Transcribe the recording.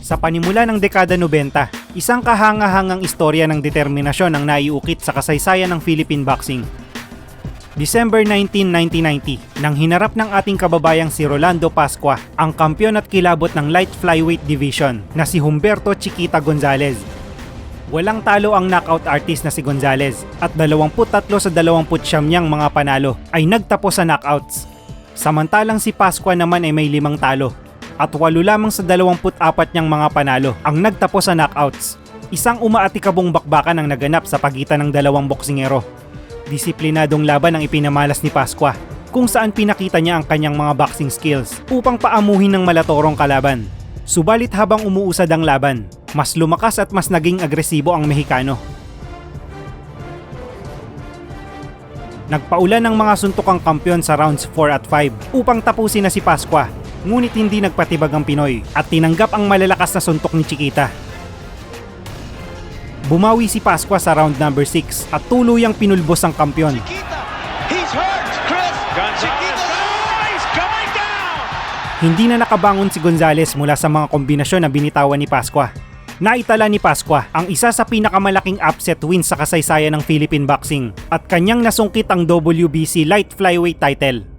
Sa panimula ng dekada 90, isang kahanga-hangang istorya ng determinasyon ang naiukit sa kasaysayan ng Philippine boxing. December 19, 1990, nang hinarap ng ating kababayang si Rolando Pascua ang kampyon at kilabot ng light flyweight division na si Humberto Chiquita Gonzalez. Walang talo ang knockout artist na si Gonzalez at 23 sa 29 niyang mga panalo ay nagtapos sa knockouts. Samantalang si Pascua naman ay may 5 talo at 8 lamang sa 24 niyang mga panalo ang nagtapos sa knockouts. Isang umaatikabong bakbakan ang naganap sa pagitan ng dalawang boksingero. Disiplinadong laban ang ipinamalas ni Pascua, kung saan pinakita niya ang kanyang mga boxing skills upang paamuhin ng malatorong kalaban. Subalit habang umuusad ang laban, mas lumakas at mas naging agresibo ang Mexicano. Nagpaulan ng mga suntukang kampyon sa rounds 4 at 5 upang tapusin na si Pascua, ngunit hindi nagpatibag ang Pinoy at tinanggap ang malalakas na suntok ni Chiquita. Bumawi si Pascua sa round number 6 at tuluyang pinulbos ang kampyon. He's hurt, Chris. Gonzalez. He's going down. Hindi na nakabangon si Gonzalez mula sa mga kombinasyon na binitawan ni Pascua. Naitala ni Pascua ang isa sa pinakamalaking upset win sa kasaysayan ng Philippine boxing at kanyang nasungkit ang WBC light flyweight title.